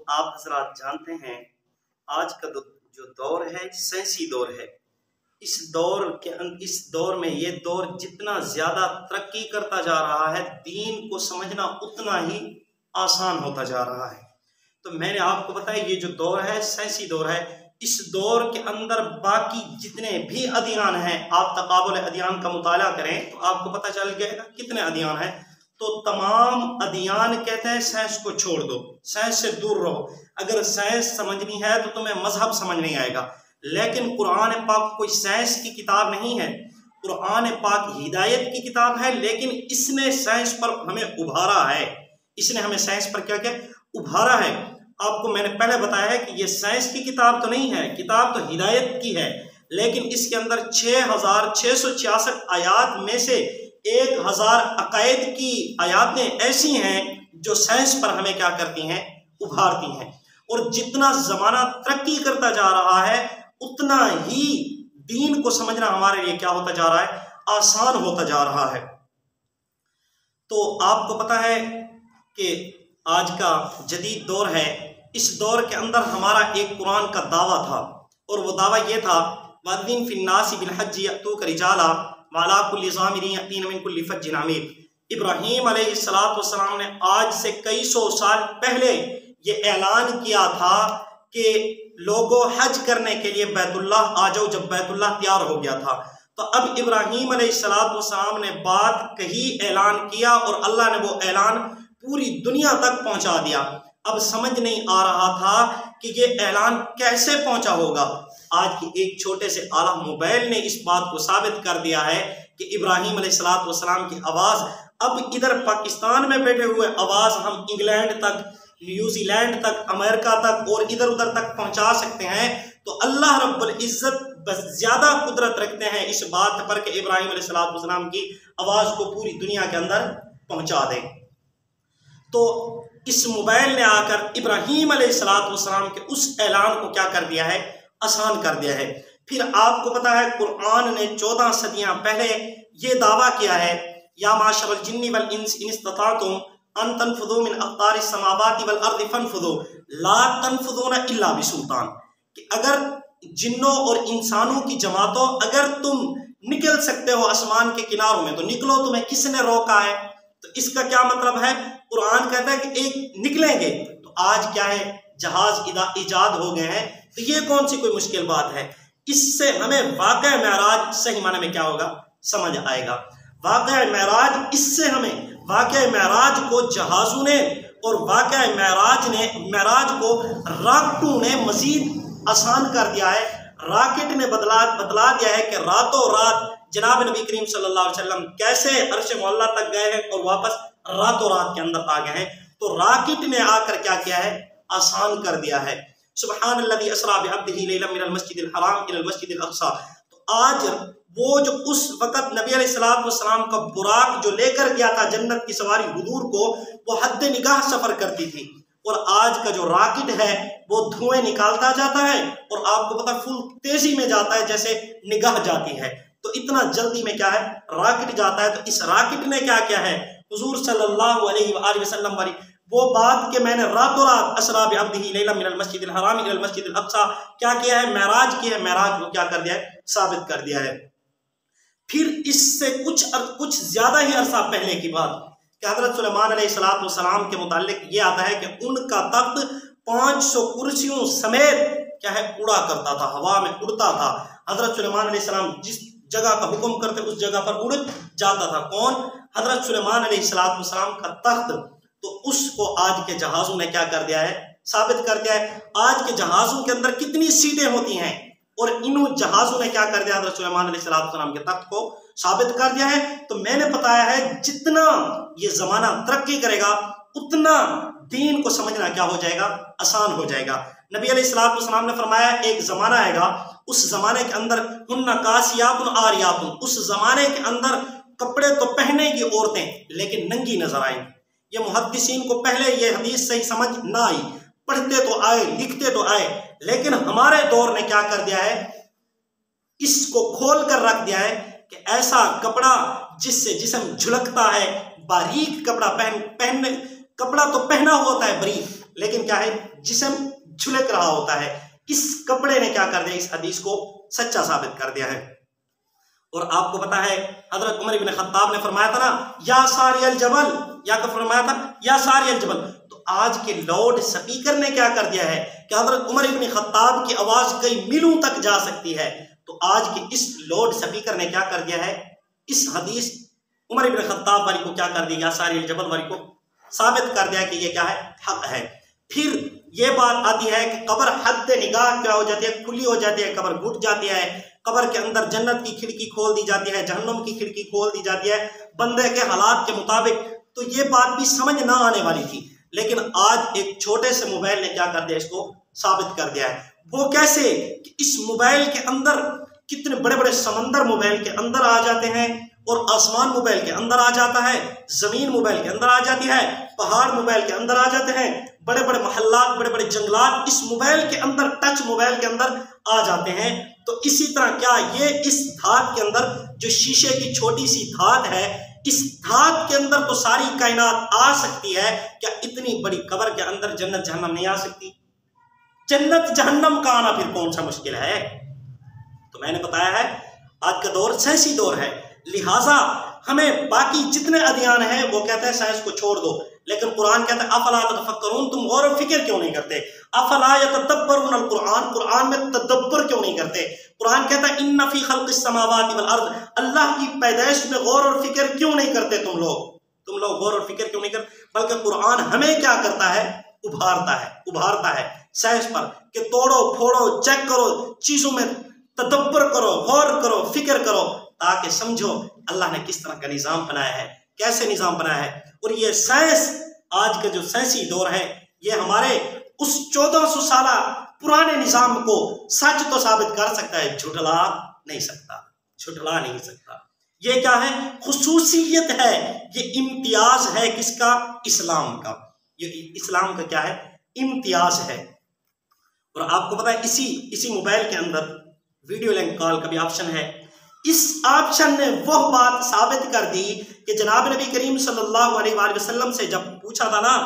آپ حضرات جانتے ہیں آج کا جو دور ہے سائنسی دور ہے۔ اس دور میں یہ دور جتنا زیادہ ترقی کرتا جا رہا ہے دین کو سمجھنا اتنا ہی آسان ہوتا جا رہا ہے۔ تو میں نے آپ کو بتایا یہ جو دور ہے سائنسی دور ہے، اس دور کے اندر باقی جتنے بھی ادیان ہیں، آپ تقابل ادیان کا مطالعہ کریں تو آپ کو پتہ چل جائے گا کتنے ادیان ہیں۔ تو تمام ادیان کہتے ہیں سائنس کو چھوڑ دو، سائنس سے دور رہو۔ اگر سائنس سمجھنی ہے تو تمہیں مذہب سمجھ نہیں آئے گا، لیکن قرآن پاک کوئی سائنس کی کتاب نہیں ہے۔ قرآن پاک ہدایت کی کتاب ہے، لیکن اس نے سائنس پر ہمیں ابھارا ہے۔ اس نے ہمیں سائنس پر کیا ابھارا ہے۔ آپ کو میں نے پہلے بتایا ہے کہ یہ سائنس کی کتاب تو نہیں ہے، کتاب تو ہدایت کی ہے، لیکن اس کے اندر 6666 آیات میں سے 1000 عقائد کی آیاتیں ایسی ہیں جو سائنس پر ہمیں کیا کرتی ہیں، ابھارتی ہیں۔ اور جتنا زمانہ ترقی کرتا جا رہا ہے اتنا ہی دین کو سمجھنا ہمارے لیے کیا ہوتا جا رہا ہے، آسان ہوتا جا رہا ہے۔ تو آپ کو پتہ ہے کہ آج کا جدید دور ہے، اس دور کے اندر ہمارا ایک قرآن کا دعویٰ تھا، اور وہ دعویٰ یہ تھا وَأَذِّن فِي النَّاسِ بِالْحَجِّ يَأْتُوكَ رِجَالًا وَعَلَىٰ كُلِّ ضَامِرٍ يَأْتِينَ مِن كُلِّ فَجٍّ عَمِيقٍ۔ ابراہیم علیہ السلام نے آج سے کئی سو سال پہلے یہ اعلان کیا تھا کہ لوگوں حج کرنے کے لیے بیت اللہ آ جاؤ، جب بیت اللہ تیار ہو گیا تھا۔ تو اب ابراہیم علیہ السلام نے بات کہی، اعلان کیا، اور اللہ نے وہ اعلان پوری دنیا تک پہنچا دیا۔ اب سمجھ نہیں آ رہا تھا کہ یہ اعلان کیسے پہنچا ہوگا۔ آج کی ایک چھوٹے سے آلہ موبائل نے اس بات کو ثابت کر دیا ہے کہ ابراہیم علیہ السلام کی آواز اب ادھر پاکستان میں بیٹھے ہوئے آواز ہم انگلینڈ تک، نیوزی لینڈ تک، امریکہ تک اور ادھر ادھر تک پہنچا سکتے ہیں۔ تو اللہ رب العزت بس زیادہ قدرت رکھتے ہیں اس بات پر کہ ابراہیم علیہ السلام کی آواز کو پوری دنیا کے اندر پہنچا دیں۔ تو اس موبائل نے آ کر ابراہیم علیہ السلام کے اس اعلان کو کیا کر دیا ہے، آسان کر دیا ہے۔ پھر آپ کو پتا ہے قرآن نے 14 صدیاں پہلے یہ دعویٰ کیا ہے، یا معشر الجن والانس ان استطعتم ان تنفذوا من اقطار السماوات والارض فانفذوا لا تنفذون الا بسلطان، کہ اگر جنوں اور انسانوں کی جماعتوں اگر تم نکل سکتے ہو آسمان کے کناروں میں تو نکلو، تمہیں کس نے روکا ہے؟ تو اس کا کیا مطلب ہے؟ قرآن کہتا ہے کہ ایک نکلیں گے۔ تو آج کیا ہے، جہاز ایجاد ہو گئے ہیں، تو یہ کون سی کوئی مشکل بات ہے؟ اس سے ہمیں واقع معراج صحیح معنی میں کیا ہوگا، سمجھ آئے گا۔ واقع معراج، اس سے ہمیں واقع معراج کو جہازوں نے اور واقع معراج کو راکٹوں نے مزید آسان کر دیا ہے۔ راکٹ نے بتلا دیا ہے کہ راتوں رات جناب نبی کریم صلی اللہ علیہ وسلم کیسے عرش معلیٰ تک گئے ہیں اور واپس راتوں رات کے اندر آ گئے ہیں۔ تو راکٹ نے آ کر کیا کیا ہے، آسان کر دیا ہے۔ سبحان الذی اسریٰ بعبدہ لیلا من المسجد الحرام الی المسجد الاقصیٰ۔ تو آج وہ جو اس وقت نبی علیہ السلام کا براق جو لے کر گیا تھا جنت کی سواری حضور کو، وہ حد نگاہ سفر کرتی تھی، اور آج کا جو راکٹ ہے وہ دھوئیں نکالتا جاتا ہے، اور آپ کو پتہ فل تیزی میں جاتا ہے جیسے نگاہ جاتی ہے۔ تو اتنا جلدی میں کیا ہے، راکٹ جاتا ہے۔ تو اس راکٹ نے کیا کیا ہے، حضور صلی اللہ علیہ وآلہ وسلم والی وہ بات کہ میں نے راتوں رات اسریٰ بعبدہ لیلا من المسجد الحرام الی المسجد الاقصیٰ کیا کیا ہے، معراج کی ہے، معراج کو کیا کر دیا ہے، ثابت کر دیا ہے۔ پھر اس سے کچھ زیادہ ہی عرصہ پہلے کی بات کہ حضرت سلیمان علیہ السلام کے متعلق یہ آتا ہے کہ ان کا تخت 500 کرسیوں سمیت کیا ہے، اڑا کرتا تھا، ہوا میں اڑتا تھا۔ حضرت سلیمان علیہ السلام جس جگہ کا حکم کرتے اس جگہ پر اڑ جاتا تھا۔ کون؟ حضرت سلیمان علیہ السلام کا تخت۔ تو اس کو آج کے جہازوں نے کیا کر دیا ہے، ثابت کر دیا ہے۔ آج کے جہازوں کے اندر کتنی سیٹیں ہوتی ہیں، اور انہوں جہازوں نے کیا کر دیا، حضرت سلیمان علیہ السلام کے تخت کو ثابت کر دیا ہے۔ تو میں نے بتایا ہے جتنا یہ زمانہ ترقی کرے گا اتنا دین کو سمجھنا کیا ہو جائے گا، آسان ہو جائے گا۔ نبی علیہ السلام نے فرمایا ایک زمانہ آئے گا، اس زمانے کے اندر ہن کاسیات عاریات، اس زمانے کے اندر کپڑے تو پہنے گی عورتیں لیکن ننگی نظر آئیں گی۔ یہ محدثین کو پہلے یہ حدیث صحیح سمجھ نہ آئی، پڑھتے تو آئے، لکھتے تو آئے، لیکن ہمارے دور نے کیا کر دیا ہے، اس کو کھول کر رکھ دیا ہے کہ ایسا کپڑا جس سے جسم جھلکتا ہے، باریک کپڑا کپڑا تو پہنا ہوتا ہے باریک، لیکن کیا ہے جسم جھلک رہا ہوتا ہے. اس کپڑے نے کیا کر دیا, اس حدیث کو سچا ثابت کر دیا ہے. اور آپ کو پتا ہے حضرت عمر بن خطاب نے فرمایا تھا نا یا ساری الجبل, یا کہ فرمایا تھا یا ساری الجبل. تو آج کے لاؤڈ سپیکر نے کیا کر دیا ہے کہ حضرت عمر بن خطاب کی آواز کئی میلوں تک جا سکتی ہے. تو آج کے اس لاؤڈ سپیکر نے کیا کر دیا ہے, اس حدیث عمر بن خطاب والی کو کیا کر دیا, یا ساری الجبل والی کو ثابت کر دیا کہ یہ کیا ہے, حق ہے. پھر یہ بات آتی ہے کہ قبر حد نگاہ کیا ہو جاتی ہے, کھلی ہو جاتی ہے, قبر گھٹ جاتی ہے, قبر کے اندر جنت کی کھڑکی کھول دی جاتی ہے, جہنم کی کھڑکی کھول دی جاتی ہے بندے کے حالات کے مطابق. تو یہ بات بھی سمجھ نہ آنے والی تھی, لیکن آج ایک چھوٹے سے موبائل نے کیا کر دیا, اس کو ثابت کر دیا ہے. وہ کیسے کہ اس موبائل کے اندر کتنے بڑے بڑے سمندر موبائل کے اندر آ جاتے ہیں, اور آسمان موبائل کے اندر آ جاتا ہے, زمین موبائل کے اندر آ جاتی ہے, پہاڑ موبائل کے اندر آ جاتے ہیں, بڑے بڑے محلات, بڑے بڑے جنگلات اس موبائل کے اندر, ٹچ موبائل کے اندر آ جاتے ہیں. تو اسی طرح کیا یہ اس دھات کے اندر جو شیشے کی چھوٹی سی دھات ہے, اس دھات کے اندر تو ساری کائنات آ سکتی ہے, کیا اتنی بڑی قبر کے اندر جنت جہنم نہیں آ سکتی؟ جنت جہنم کا آنا پھر کون سا مشکل ہے؟ تو میں نے بتایا ہے آج کا دور سائنسی دور ہے, لہٰذا ہمیں باقی جتنے ادیان ہیں وہ کہتے ہیں سائنس کو چھوڑ دو, لیکن قرآن کہتا ہے افلا تتفکرون, تم غور و فکر کیوں نہیں کرتے؟ افلا یتدبرون القرآن, قرآن میں تدبر کیوں نہیں کرتے؟ قرآن کہتا ہے ان فی خلق السماوات والارض, اللہ کی پیدائش میں غور و فکر کیوں نہیں کرتے تم لوگ غور و فکر کیوں نہیں کرتے؟ بلکہ قرآن ہمیں کیا کرتا ہے, ابھارتا ہے سائنس پر کہ توڑو پھوڑو, چیک کرو, چیزوں میں تدبر کرو, غور کرو, فکر کرو, تاکہ سمجھو اللہ نے کس طرح کا نظام بنایا ہے, کیسے نظام بنایا ہے. اور یہ سائنس آج کا جو سائنسی دور ہے یہ ہمارے اس 1400 سالہ پرانے نظام کو سچ تو ثابت کر سکتا ہے, جھٹلا نہیں سکتا. یہ کیا ہے, خصوصیت ہے, یہ امتیاز ہے کس کا, اسلام کا. یہ اسلام کا کیا ہے, امتیاز ہے. اور آپ کو پتا ہے اسی موبائل کے اندر ویڈیو لنک کال کا بھی آپشن ہے. اس آپشن نے وہ بات ثابت کر دی کہ جناب نبی کریم صلی اللہ علیہ وآلہ وسلم سے جب پوچھا تھا نا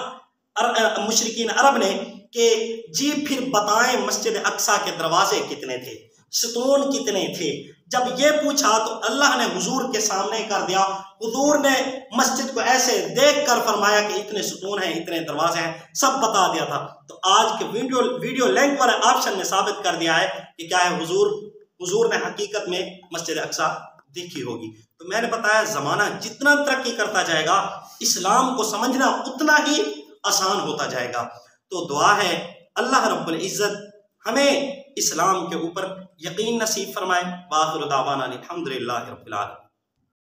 مشرکین عرب نے کہ جی پھر بتائیں مسجد اقصی کے دروازے کتنے تھے, ستون کتنے تھے, جب یہ پوچھا تو اللہ نے حضور کے سامنے کر دیا. حضور نے مسجد کو ایسے دیکھ کر فرمایا کہ اتنے ستون ہیں, اتنے دروازے ہیں, سب بتا دیا تھا. تو آج کے ویڈیو لنک والے آپشن نے ثابت کر دیا ہے کہ کیا ہے, حضور نے حقیقت میں مسجد اقصی دیکھی ہوگی. تو میں نے بتایا زمانہ جتنا ترقی کرتا جائے گا اسلام کو سمجھنا اتنا ہی آسان ہوتا جائے گا. تو دعا ہے اللہ رب العزت ہمیں اسلام کے اوپر یقین نصیب فرمائے. وآخر دعوانا الحمدللہ رب العالمین.